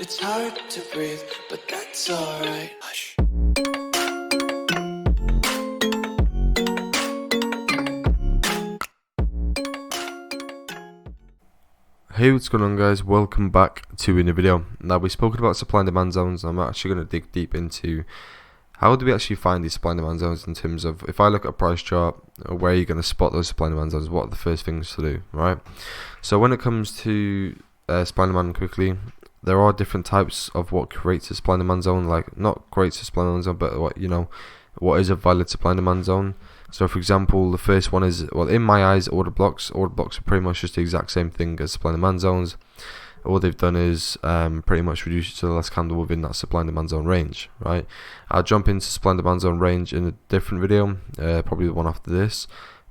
It's hard to breathe, but that's alright. Hush. Hey, what's going on, guys? Welcome back to a new video. Now, we've spoken about supply and demand zones. I'm actually going to dig deep into how do we actually find these supply and demand zones in terms of, if I look at a price chart, where are you going to spot those supply and demand zones? What are the first things to do, right? So when it comes to supply and demand quickly, there are different types of what creates a supply and demand zone, like not creates a supply and demand zone, but what is a valid supply and demand zone. So for example, the first one is, well, in my eyes, order blocks. Order blocks are pretty much just the exact same thing as supply and demand zones. All they've done is pretty much reduce it to the last candle within that supply and demand zone range, right? I'll jump into supply and demand zone range in a different video, probably the one after this.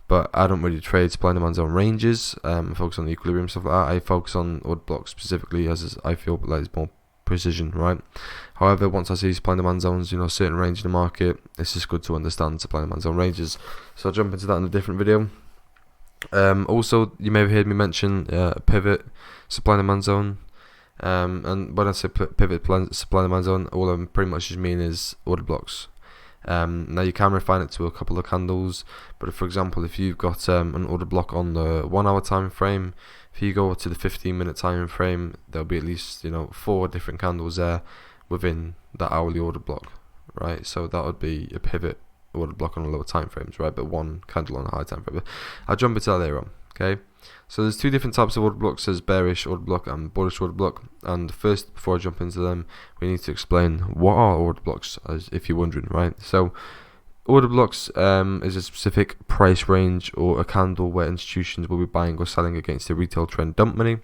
But I don't really trade supply and demand zone ranges. I focus on the equilibrium, stuff like that. I focus on order blocks specifically, as I feel like it's more precision, right? However, once I see supply and demand zones, certain range in the market, it's just good to understand supply and demand zone ranges. So I'll jump into that in a different video. Also, you may have heard me mention pivot supply and demand zone. And when I say pivot supply and demand zone, all I'm pretty much just mean is order blocks. Now you can refine it to a couple of candles, but for example, if you've got an order block on the 1 hour time frame, if you go to the 15-minute time frame, there'll be at least 4 different candles there within that hourly order block, right? So that would be a pivot order block on the lower time frames, right? But one candle on a high time frame. But I'll jump into that later on. Okay, so there's 2 different types of order blocks. There's bearish order block and bullish order block. And first, before I jump into them, we need to explain what are order blocks, as if you're wondering, right? So order blocks is a specific price range or a candle where institutions will be buying or selling against the retail trend dump money.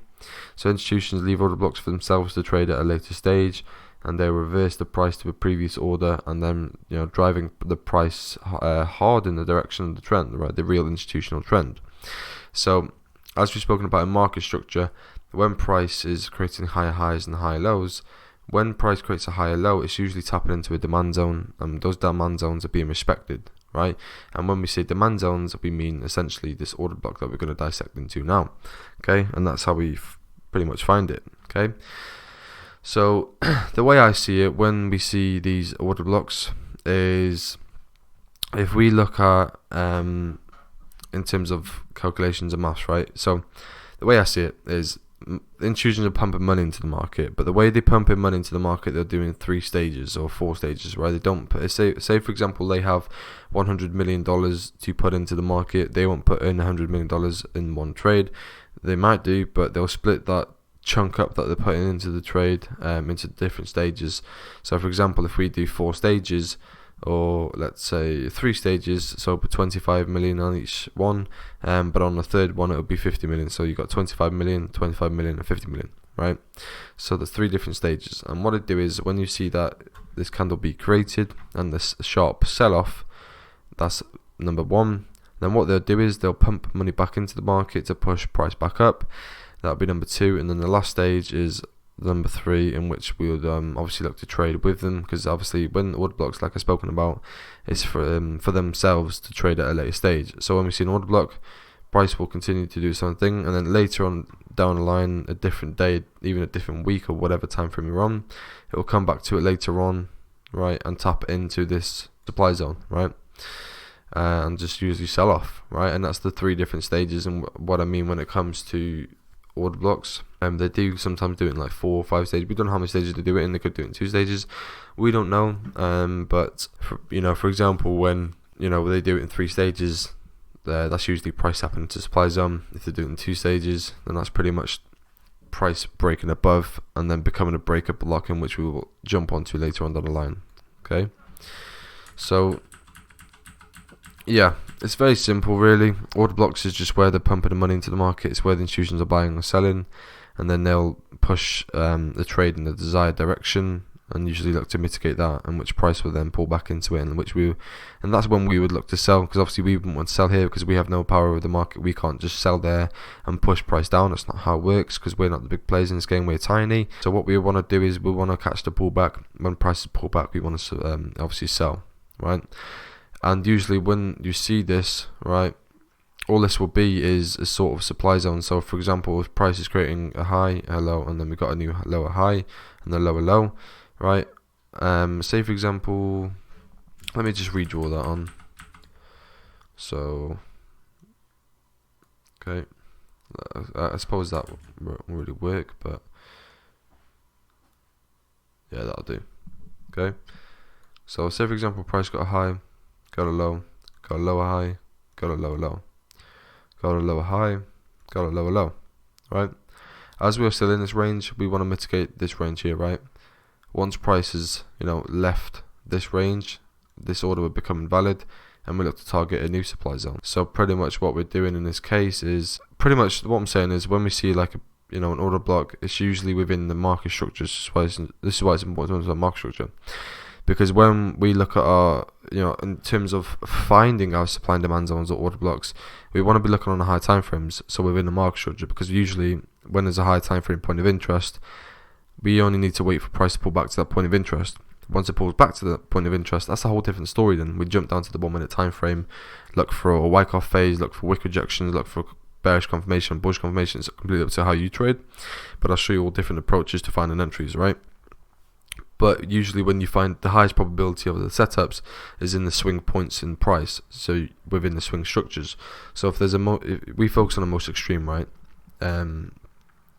So institutions leave order blocks for themselves to trade at a later stage, and they reverse the price to a previous order, and then driving the price hard in the direction of the trend, right? The real institutional trend. So as we've spoken about in market structure, when price is creating higher highs and higher lows, when price creates a higher low, it's usually tapping into a demand zone, and those demand zones are being respected, right? And when we say demand zones, we mean essentially this order block that we're going to dissect into now, okay? And that's how we pretty much find it, okay? So the way I see it, when we see these order blocks, is if we look at in terms of calculations and maths, right? So the way I see it is institutions are pumping money into the market, but the way they pump in money into the market, they're doing 3 stages or 4 stages, right? They don't say for example they have $100 million to put into the market. They won't put in $100 million in one trade. They might do, but they'll split that chunk up that they're putting into the trade into different stages. So for example, if we do 4 stages, or let's say 3 stages, so put 25 million on each one, but on the third one it would be 50 million. So you got 25 million, 25 million, and 50 million, right? So there's 3 different stages, and what I do is when you see that this candle be created and this sharp sell-off, that's number 1. Then what they'll do is they'll pump money back into the market to push price back up. That'll be number 2, and then the last stage is number 3, in which we would obviously look to trade with them, because obviously when order blocks, like I've spoken about, is for themselves to trade at a later stage. So when we see an order block, price will continue to do something, and then later on down the line, a different day, even a different week or whatever time frame you're on, it will come back to it later on, right, and tap into this supply zone, right, and just usually sell off, right? And that's the 3 different stages. And what I mean when it comes to order blocks, they do sometimes do it in like 4 or 5 stages. We don't know how many stages they do it in. They could do it in 2 stages. We don't know. But for example, when they do it in 3 stages, that's usually price happening to supply zone. If they do it in 2 stages, then that's pretty much price breaking above and then becoming a breakup block, in which we will jump onto later on down the line. Okay, so yeah, it's very simple really. Order blocks is just where they're pumping the money into the market. It's where the institutions are buying or selling, and then they'll push the trade in the desired direction and usually look to mitigate that, and which price will then pull back into it, and that's when we would look to sell, because obviously we wouldn't want to sell here because we have no power over the market. We can't just sell there and push price down. That's not how it works, because we're not the big players in this game. We're tiny. So what we want to do is we want to catch the pullback. When prices pull back, we want to obviously sell, right? And usually when you see this, right, all this will be is a sort of supply zone. So for example, if price is creating a high, a low, and then we got a new lower high and a lower low, right? Say for example, let me just redraw that on. So okay, I suppose that won't really work, but yeah, that'll do. Okay, so say for example, price got a high, got a low, got a lower high, got a lower low, got a lower high, got a lower low, right? As we are still in this range, we want to mitigate this range here, right? Once prices, left this range, this order would become invalid, and we look to target a new supply zone. So pretty much what we're doing in this case is, pretty much what I'm saying is, when we see like an order block, it's usually within the market structure. This is why it's important to the market structure, because when we look at our, in terms of finding our supply and demand zones or order blocks, we want to be looking on the high time frames, so within the market structure, because usually when there's a high time frame point of interest, we only need to wait for price to pull back to that point of interest. Once it pulls back to the point of interest, that's a whole different story. Then we jump down to the 1 minute time frame, look for a Wyckoff phase, look for wick rejections, look for bearish confirmation, bullish confirmation. It's completely up to how you trade, but I'll show you all different approaches to finding entries, right? But usually when you find the highest probability of the setups is in the swing points in price, so within the swing structures. So if there's we focus on the most extreme, right?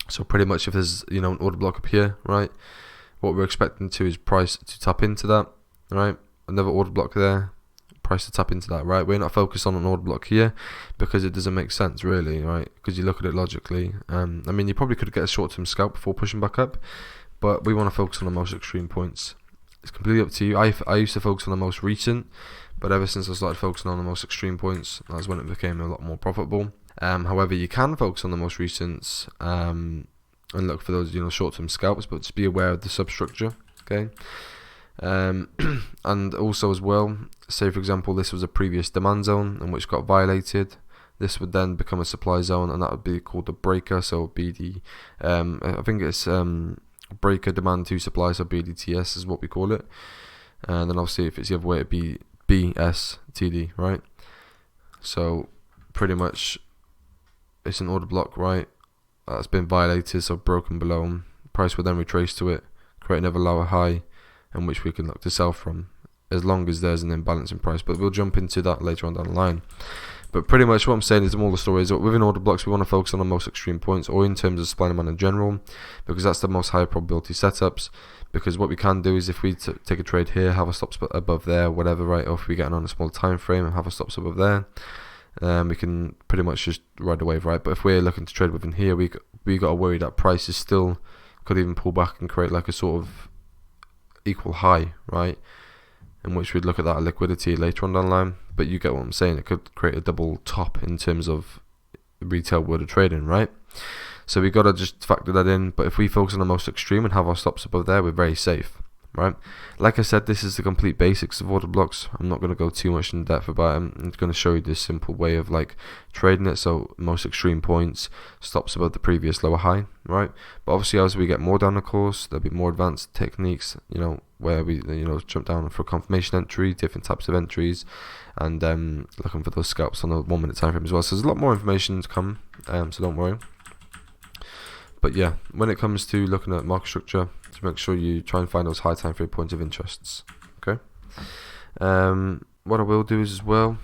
So pretty much if there's an order block up here, right, what we're expecting to is price to tap into that, right? Another order block there, price to tap into that, right? We're not focused on an order block here because it doesn't make sense really, right? Because you look at it logically. I mean, you probably could get a short-term scalp before pushing back up, but we want to focus on the most extreme points. It's completely up to you. I used to focus on the most recent, but ever since I started focusing on the most extreme points, that's when it became a lot more profitable. However, you can focus on the most recents and look for those short-term scalps, but just be aware of the substructure. Okay. And also as well, say for example this was a previous demand zone and which got violated, this would then become a supply zone, and that would be called the breaker. So it would be the I think it's breaker demand to supply, so BDTS is what we call it. And then obviously if it's the other way, it'd be BSTD, right? So pretty much it's an order block, right, that's been violated, so broken below. Price will then retrace to it, create another lower high, in which we can look to sell from, as long as there's an imbalance in price. But we'll jump into that later on down the line. But pretty much what I'm saying is, the moral story is that within order blocks we want to focus on the most extreme points, or in terms of supply and demand in general, because that's the most high probability setups. Because what we can do is, if we take a trade here, have a stops above there, whatever, right, or if we get on a small time frame and have a stops above there, we can pretty much just ride the wave, right? But if we're looking to trade within here, we got to worry that price is still could even pull back and create like a sort of equal high, right? In which we'd look at that liquidity later on down the line. But you get what I'm saying, it could create a double top in terms of retail world of trading, right? So we got to just factor that in. But if we focus on the most extreme and have our stops above there, we're very safe, right? Like I said, this is the complete basics of order blocks. I'm not going to go too much in depth about it. I'm going to show you this simple way of like trading it. So most extreme points, stops above the previous lower high, right? But obviously as we get more down the course, there'll be more advanced techniques, where we jump down for confirmation entry, different types of entries, and looking for those scalps on the 1 minute time frame as well. So there's a lot more information to come, so don't worry. But yeah, when it comes to looking at market structure, to make sure you try and find those high time frame points of interests. Okay. What I will do is as well,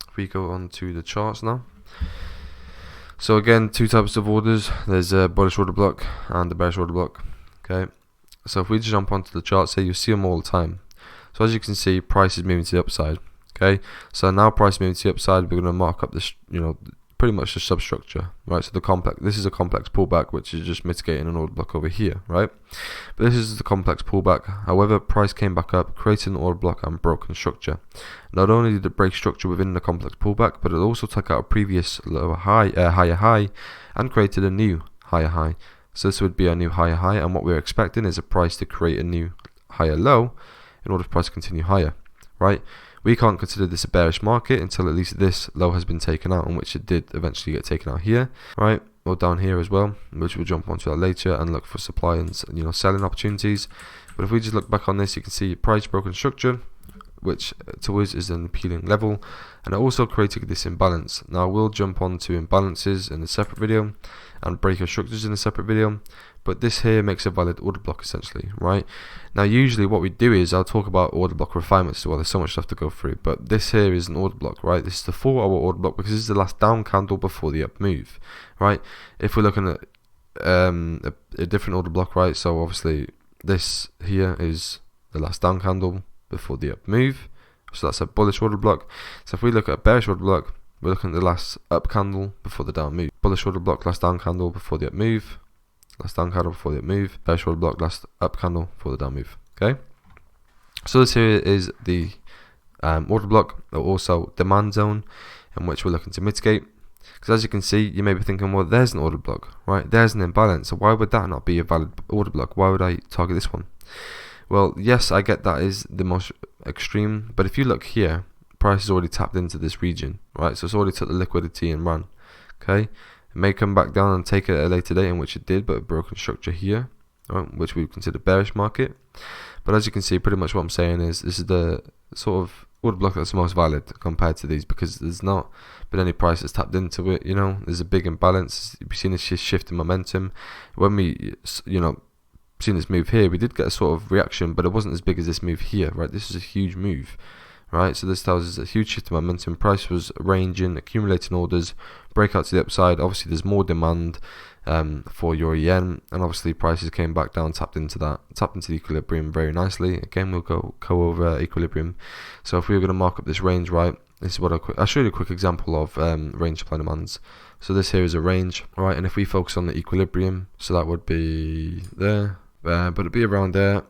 if we go on to the charts now. So again, two types of orders. There's a bullish order block and a bearish order block. Okay. So if we jump onto the charts here, you'll see them all the time. So as you can see, price is moving to the upside. Okay. So now price moving to the upside, we're going to mark up this, pretty much the substructure, right? So this is a complex pullback, which is just mitigating an order block over here, right? But this is the complex pullback. However, price came back up, created an order block and broken structure. Not only did it break structure within the complex pullback, but it also took out a previous higher high and created a new higher high. So this would be a new higher high, and what we're expecting is a price to create a new higher low in order for price to continue higher, right? We can't consider this a bearish market until at least this low has been taken out, and which it did eventually get taken out here, right? Or down here as well, which we'll jump onto that later and look for supply and selling opportunities. But if we just look back on this, you can see price broken structure, which to us is an appealing level, and it also created this imbalance. Now we'll jump on to imbalances in a separate video and breaker structures in a separate video, but this here makes a valid order block essentially, right? Now usually what we do is I'll talk about order block refinements as well. There's so much stuff to go through, but this here is an order block, right? This is the 4 hour order block because this is the last down candle before the up move, right? If we're looking at a different order block, right? So obviously this here is the last down candle before the up move, so that's a bullish order block. So if we look at a bearish order block, we're looking at the last up candle before the down move. Bullish order block, last down candle before the up move. Last down candle before the up move. Bearish order block, last up candle before the down move. Okay. So this here is the order block, or also demand zone, in which we're looking to mitigate. Because as you can see, you may be thinking, well, there's an order block, right? There's an imbalance. So why would that not be a valid order block? Why would I target this one? Well, yes, I get that is the most extreme, but if you look here, price has already tapped into this region, right? So it's already took the liquidity and run. Okay, it may come back down and take it at a later date, in which it did, but a broken structure here, right, which we would consider bearish market. But as you can see, pretty much what I'm saying is this is the sort of order block that's most valid compared to these, because there's not been any price that's tapped into it. You know, there's a big imbalance. You've seen a shift in momentum. When we, you know, seen this move here, we did get a sort of reaction, but it wasn't as big as this move here, right? This is a huge move, right? So this tells us a huge shift in momentum. Price was ranging, accumulating orders, breakout to the upside. Obviously there's more demand for your yen, and obviously prices came back down, tapped into the equilibrium very nicely. Again, we'll go over equilibrium. So if we were going to mark up this range, right, this is what I'll show you a quick example of range supply demands. So this here is a range, right? And if we focus on the equilibrium, so that would be there, but it'd be around there,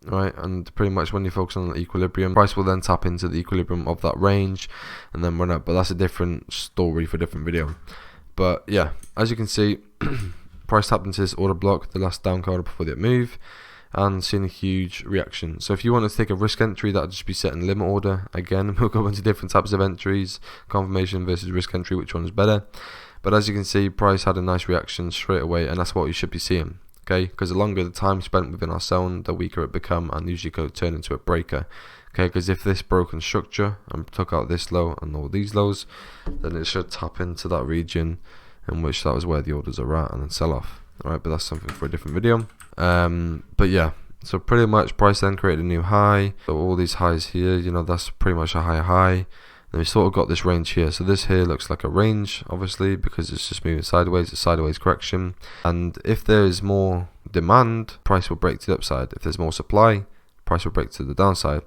right? And pretty much when you focus on the equilibrium, price will then tap into the equilibrium of that range and then run up. But that's a different story for a different video. But yeah, as you can see, price tapped into this order block, the last down candle before the move, and seen a huge reaction. So if you want to take a risk entry, that would just be set in limit order. Again, we'll go into different types of entries, confirmation versus risk entry, which one is better. But as you can see, price had a nice reaction straight away, and that's what you should be seeing. Okay, because the longer the time spent within our zone, the weaker it become, and usually could turn into a breaker. Okay, because if this broken structure and took out this low and all these lows, then it should tap into that region, in which that was where the orders are at, and then sell off. Alright, but that's something for a different video. But yeah, so pretty much price then created a new high. So all these highs here, you know, that's pretty much a high. Then we sort of got this range here. So this here looks like a range, obviously, because it's just moving sideways. It's a sideways correction. And if there is more demand, price will break to the upside. If there's more supply, price will break to the downside.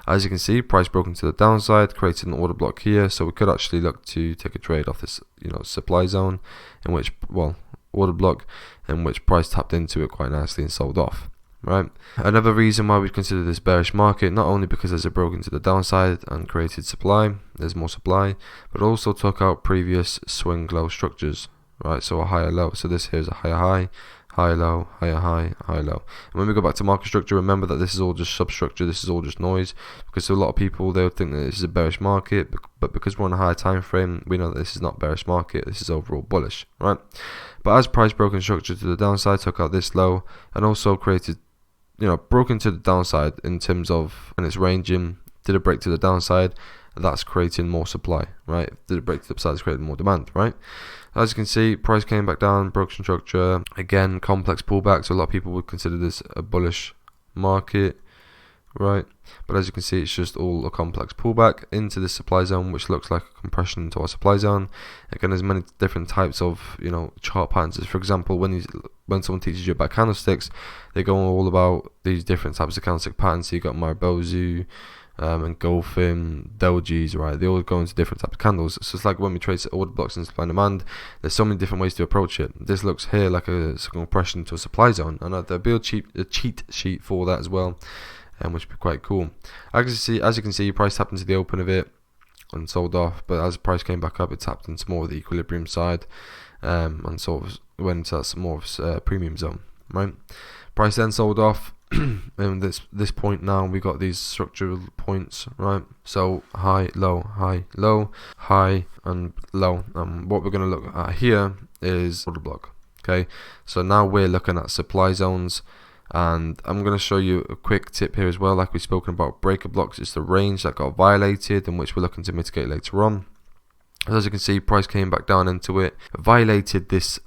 As you can see, price broken to the downside, created an order block here. So we could actually look to take a trade off this, you know, supply zone, in which, well, order block, in which price tapped into it quite nicely and sold off. Right. Another reason why we consider this bearish market, not only because there's a broken to the downside and created supply, there's more supply, but also took out previous swing low structures, right? So a higher low. So this here is a higher high, higher low, higher high, higher low. And when we go back to market structure, remember that this is all just substructure, this is all just noise, because a lot of people, they would think that this is a bearish market, but because we're on a higher time frame, we know that this is not bearish market, this is overall bullish, right? But as price broken structure to the downside, took out this low, and also created, you know, broken to the downside in terms of, and it's ranging, did a break to the downside, that's creating more supply, right? Did it break to the upside, it's creating more demand, right? As you can see, price came back down, broken structure, again, complex pullback, so a lot of people would consider this a bullish market, right? But as you can see, it's just all a complex pullback into the supply zone, which looks like a compression into our supply zone. Again, there's many different types of, you know, chart patterns. For example, when someone teaches you about candlesticks, they go all about these different types of candlestick patterns. So you got Maribozu, engulfing, dojis, right? They all go into different types of candles. So it's like when we trade order blocks and supply and demand, there's so many different ways to approach it. This looks here like a compression to a supply zone, and there'll be a cheat sheet for that as well, which would be quite cool. As you can see, price tapped into the open of it and sold off, but as price came back up, it tapped into more of the equilibrium side, and sort of went into that more of premium zone, right? Price then sold off. And this point now, we got these structural points, right? So high, low, high, low, high, and low. What we're going to look at here is order block. Okay, so now we're looking at supply zones, And I'm going to show you a quick tip here as well. Like we've spoken about breaker blocks, it's the range that got violated and which we're looking to mitigate later on. As you can see, price came back down into it, violated this,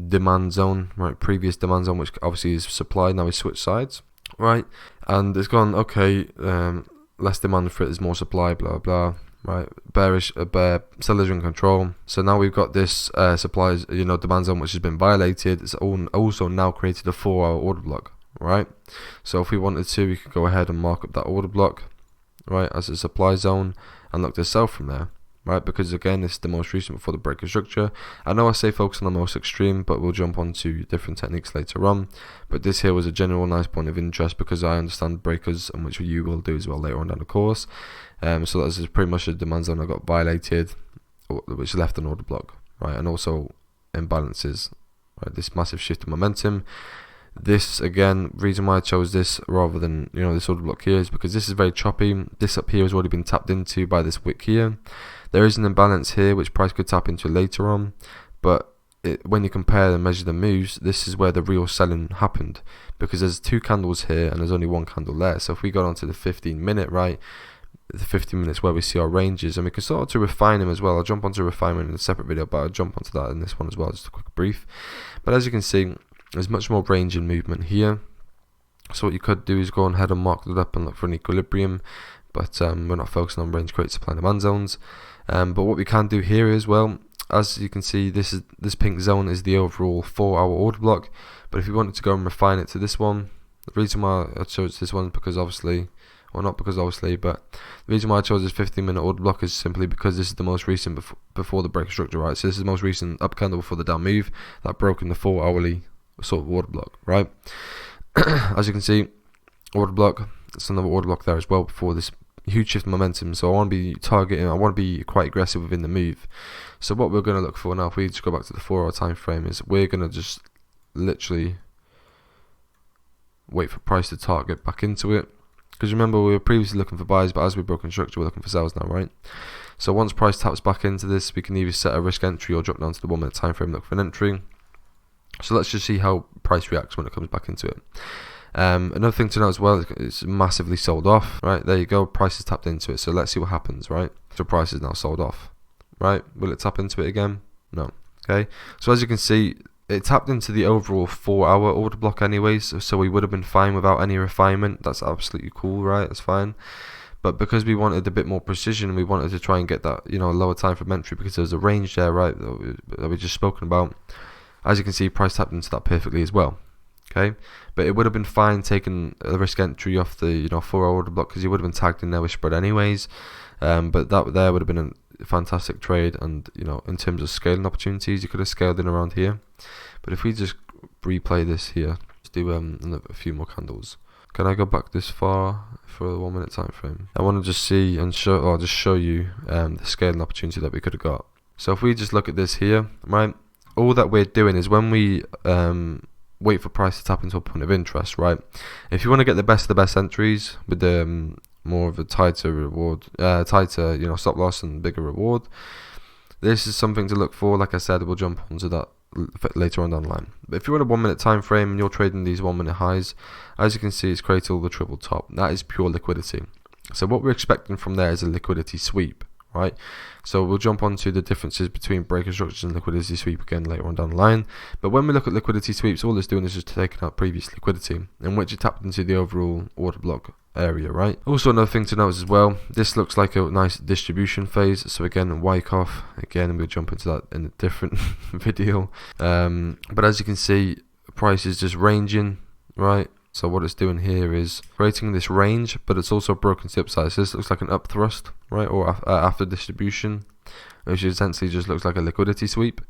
demand zone, right? Previous demand zone, which obviously is supply, now we switch sides, right? And it's gone, okay, less demand for it, there's more supply, blah blah, right? Bearish, sellers in control. So now we've got this supply, demand zone which has been violated. It's also now created a 4-hour order block, right? So if we wanted to, we could go ahead and mark up that order block, right, as a supply zone and look to sell from there. Right, because again, this is the most recent before the breaker structure. I know I say focus on the most extreme, but we'll jump on to different techniques later on. But this here was a general nice point of interest because I understand breakers, and which you will do as well later on down the course. So this is pretty much a demand zone that got violated, which left an order block, right, and also imbalances, right, this massive shift in momentum. This again, reason why I chose this rather than this order block here is because this is very choppy. This up here has already been tapped into by this wick here. There is an imbalance here which price could tap into later on, but when you compare and measure the moves, this is where the real selling happened, because there's 2 candles here and there's only 1 candle there. So if we got onto the 15-minute, right, the 15 minutes where we see our ranges, and we can start to refine them as well. I'll jump onto refinement in a separate video, but I'll jump onto that in this one as well, just a quick brief. But as you can see, there's much more range in movement here. So what you could do is go ahead and mark it up and look for an equilibrium, but we're not focusing on range create supply and demand zones. But what we can do here as well, as you can see, this pink zone is the overall 4-hour order block. But if you wanted to go and refine it to this one, the reason why I chose this one is because obviously, well, not because obviously, but the reason why I chose this 15-minute order block is simply because this is the most recent before the breaker structure, right? So this is the most recent up candle before the down move that broke in the 4-hourly sort of order block, right? As you can see, order block, it's another order block there as well before this huge shift in momentum. So I want to be targeting, I want to be quite aggressive within the move. So what we're going to look for now, if we just go back to the 4-hour time frame, is we're going to just literally wait for price to target back into it, because remember we were previously looking for buys, but as we've broken structure we're looking for sales now, right? So once price taps back into this, we can either set a risk entry or drop down to the 1-minute time frame, look for an entry. So let's just see how price reacts when it comes back into it. Another thing to note as well, it's massively sold off, right? There you go, price is tapped into it. So let's see what happens, right? So price is now sold off, right? Will it tap into it again? No. Okay, so as you can see, it tapped into the overall 4-hour order block anyways, so we would have been fine without any refinement. That's absolutely cool, right? That's fine. But because we wanted a bit more precision, we wanted to try and get that lower time from entry, because there's a range there, right, that we just spoken about. As you can see, price tapped into that perfectly as well. Okay, but it would have been fine taking a risk entry off the 4-hour order block, because you would have been tagged in there with spread anyways. But that there would have been a fantastic trade, and in terms of scaling opportunities, you could have scaled in around here. But if we just replay this here, let's do a few more candles. Can I go back this far for a 1-minute time frame? I want to just see and show you the scaling opportunity that we could have got. So if we just look at this here, right, all that we're doing is when we wait for price to tap into a point of interest, right? If you want to get the best of the best entries with the more of a tighter reward, tighter stop loss and bigger reward, this is something to look for. Like I said, we'll jump onto that later on down the line. But if you're on a 1-minute time frame and you're trading these 1-minute highs, as you can see, it's created all the triple top. That is pure liquidity. So what we're expecting from there is a liquidity sweep, right? So we'll jump on to the differences between breaker structures and liquidity sweep again later on down the line. But when we look at liquidity sweeps, all it's doing is just taking out previous liquidity, in which it tapped into the overall order block area, right? Also, another thing to note as well, this looks like a nice distribution phase. So again, Wyckoff, again, we'll jump into that in a different video. But as you can see, price is just ranging, right? So what it's doing here is creating this range, but it's also broken to the upside. So this looks like an up thrust, right, or after distribution, which essentially just looks like a liquidity sweep.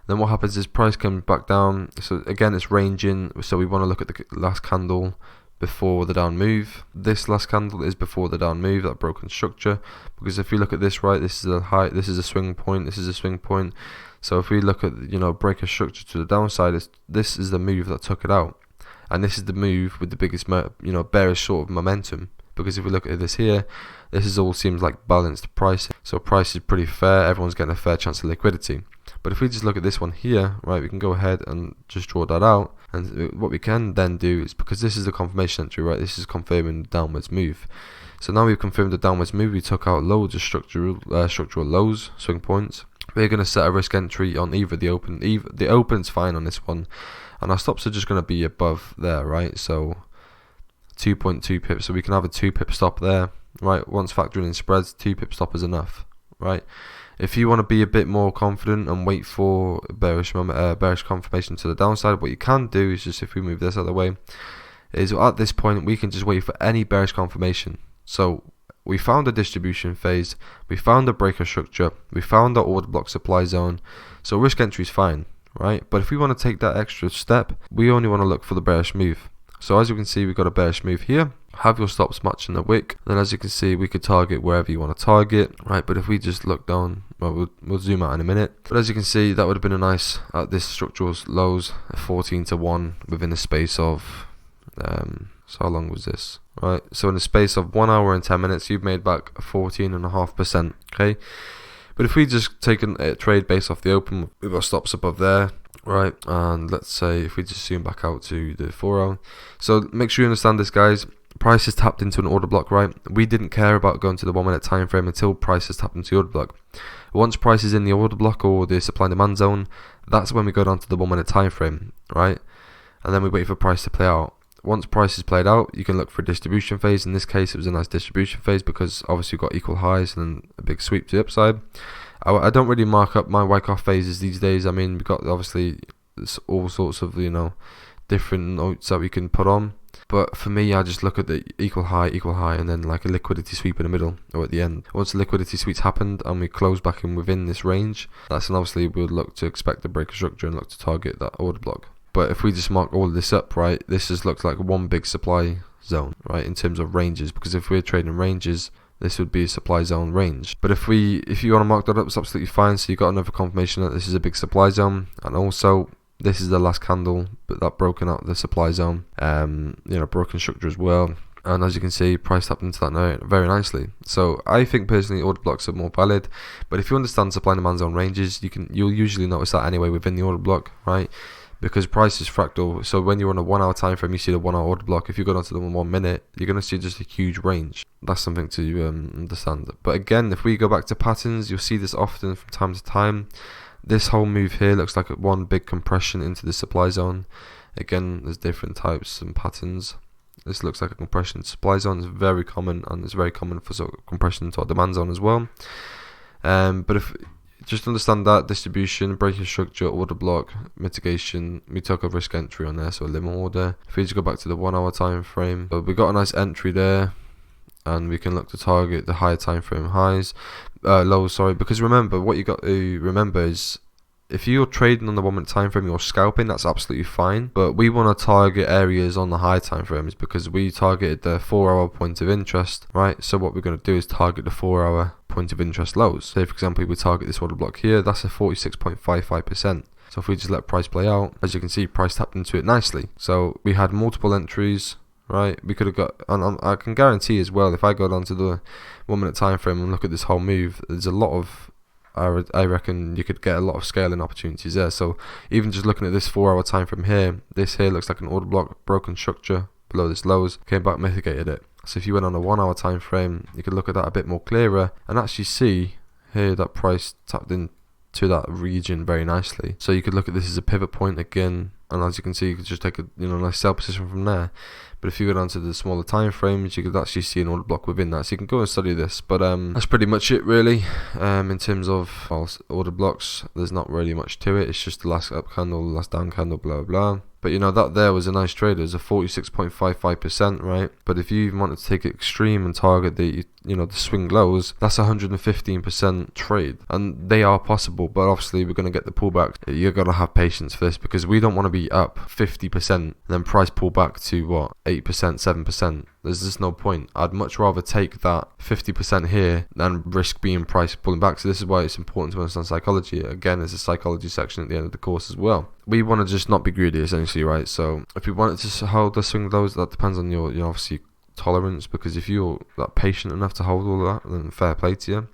Then what happens is price comes back down. So again, it's ranging. So we want to look at the last candle before the down move. This last candle is before the down move, that broken structure. Because if you look at this, right, this is a high, this is a swing point, this is a swing point. So if we look at breaker structure to the downside, this is the move that took it out. And this is the move with the biggest, bearish sort of momentum. Because if we look at this here, this is all seems like balanced pricing. So price is pretty fair. Everyone's getting a fair chance of liquidity. But if we just look at this one here, right, we can go ahead and just draw that out. And what we can then do is, because this is the confirmation entry, right, this is confirming the downwards move. So now we've confirmed the downwards move, we took out loads of structural lows, swing points. We're going to set a risk entry on either the open. The open's fine on this one, and our stops are just going to be above there, right? So 2.2 pips, so we can have a 2 pip stop there, right? Once factoring in spreads, 2 pip stop is enough, right? If you want to be a bit more confident and wait for bearish confirmation to the downside, what you can do is just, if we move this out of the way, is at this point we can just wait for any bearish confirmation. So we found a distribution phase, we found a breaker structure, we found our order block supply zone, so risk entry is fine, right? But if we want to take that extra step, we only want to look for the bearish move. So as you can see, we've got a bearish move here. Have your stops matching the wick. Then as you can see, we could target wherever you want to target, right? But if we just look down, well, we'll zoom out in a minute. But as you can see, that would have been a nice, at this structural lows, 14 to 1 within a space of, so how long was this? Right, so in the space of 1 hour and 10 minutes, you've made back 14.5%, okay? But if we just take a trade based off the open, we've got stops above there, right? And let's say if we just zoom back out to the 4 hour. So make sure you understand this, guys. Price is tapped into an order block, right? We didn't care about going to the 1 minute time frame until price is tapped into the order block. Once price is in the order block or the supply and demand zone, that's when we go down to the 1 minute time frame, right? And then we wait for price to play out. Once price is played out, you can look for a distribution phase. In this case, it was a nice distribution phase because obviously we've got equal highs and a big sweep to the upside. I don't really mark up my Wyckoff phases these days. I mean, we've got obviously all sorts of, different notes that we can put on. But for me, I just look at the equal high, and then like a liquidity sweep in the middle or at the end. Once the liquidity sweep's happened and we close back in within this range, that's when obviously we would look to expect the breaker structure and look to target that order block. But if we just mark all of this up, right, this just looks like one big supply zone, right, in terms of ranges. Because if we're trading ranges, this would be a supply zone range. But if you want to mark that up, it's absolutely fine. So you got another confirmation that this is a big supply zone, and also this is the last candle, but that broken out the supply zone, broken structure as well. And as you can see, price tapped into that now very nicely. So I think personally order blocks are more valid. But if you understand supply and demand zone ranges, you'll usually notice that anyway within the order block, right? Because price is fractal, so when you're on a 1 hour time frame, you see the 1 hour order block. If you go down to the 1 minute, you're going to see just a huge range. That's something to understand. But again, if we go back to patterns, you'll see this often from time to time. This whole move here looks like one big compression into the supply zone. Again, there's different types and patterns. This looks like a compression supply zone. It's very common, and it's very common for sort of compression to our demand zone as well. But if just understand that distribution, breaking structure, order block, mitigation. We took a risk entry on there, so a limit order. If we just go back to the 1 hour time frame, we got a nice entry there, and we can look to target the higher time frame lows. Sorry, because remember, what you got to remember is, if you're trading on the 1 minute time frame, you're scalping, that's absolutely fine. But we want to target areas on the high time frames because we targeted the 4 hour point of interest, right? So what we're going to do is target the 4 hour point of interest lows. Say for example, we target this order block here, that's a 46.55%. So if we just let price play out, as you can see, price tapped into it nicely. So we had multiple entries, right? We could have got, and I can guarantee as well, if I go down to the 1 minute time frame and look at this whole move, there's a lot of, I reckon you could get a lot of scaling opportunities there. So even just looking at this 4 hour time frame here, this here looks like an order block, broken structure below this lows, came back, mitigated it. So if you went on a 1 hour time frame, you could look at that a bit more clearer and actually see here that price tapped into that region very nicely. So you could look at this as a pivot point again, and as you can see, you could just take a nice sell position from there. But if you go down to the smaller time frames, you could actually see an order block within that. So you can go and study this. But that's pretty much it really. In terms of order blocks, there's not really much to it. It's just the last up candle, the last down candle, blah blah. But that there was a nice trade. It was a 46.55%, right? But if you even wanted to take it extreme and target the the swing lows, that's 115% trade, and they are possible. But obviously we're going to get the pullback. You're going to have patience for this because we don't want to be up 50% and then price pull back to what, 8%, 7%. There's just no point. I'd much rather take that 50% here than risk being price pulling back. So this is why it's important to understand psychology. Again, there's a psychology section at the end of the course as well. We want to just not be greedy, essentially, right? So if we wanted to hold the swing lows, that depends on your obviously tolerance, because if you're that patient enough to hold all of that, then fair play to you.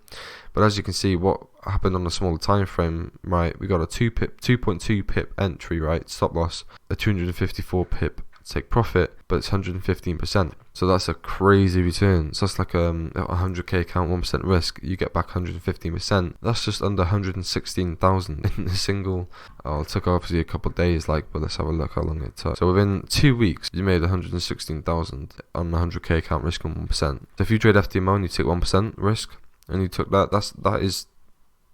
But as you can see, what happened on a smaller time frame, right? We got a 2.2 pip entry, right? Stop loss, a 254 pip take profit, but it's 115%. So that's a crazy return. So that's like a 100k account, 1% risk, you get back 115%. That's just under 116,000 in a single. Oh, it took obviously a couple of days, but let's have a look how long it took. So within 2 weeks, you made 116,000 on a 100k account, risk on 1%. So if you trade FTMO and you take 1% risk, and you took that,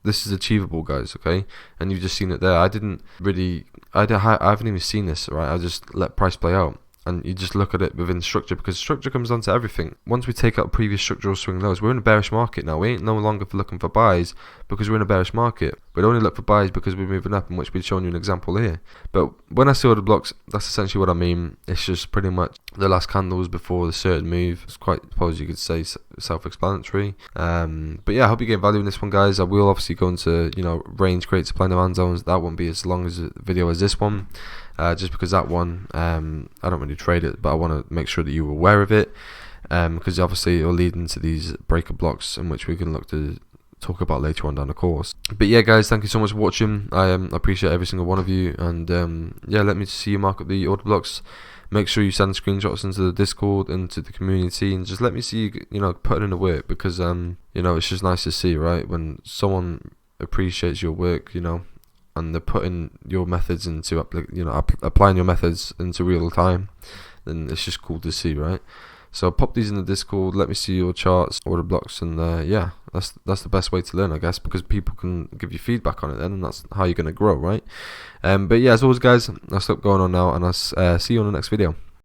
this is achievable, guys, okay? And you've just seen it there. I haven't even seen this, right? I just let price play out. And you just look at it within structure, because structure comes down to everything. Once we take out previous structural swing lows, we're in a bearish market now. We ain't no longer looking for buys because we're in a bearish market. We'd only look for buys because we're moving up, in which we've shown you an example here. But when I see order blocks, that's essentially what I mean. It's just pretty much the last candles before the certain move. It's quite, I suppose you could say, self-explanatory. But yeah, I hope you get value in this one, guys. I will obviously go into, range, create supply and demand zones. That won't be as long as a video as this one. Just because that one, I don't really trade it, but I want to make sure that you're aware of it, because obviously it will lead into these breaker blocks, in which we can look to talk about later on down the course. But yeah, guys, thank you so much for watching. I appreciate every single one of you, and yeah, let me see you mark up the order blocks. Make sure you send screenshots into the Discord, into the community, and just let me see you, putting in the work, because it's just nice to see, right, when someone appreciates your work, and they're putting your methods into applying your methods into real time, then it's just cool to see, right? So pop these in the Discord, let me see your charts, order blocks, and yeah, that's the best way to learn, I guess, because people can give you feedback on it then, and that's how you're going to grow, right? But yeah, as always, guys, I'll stop going on now, and I'll see you on the next video.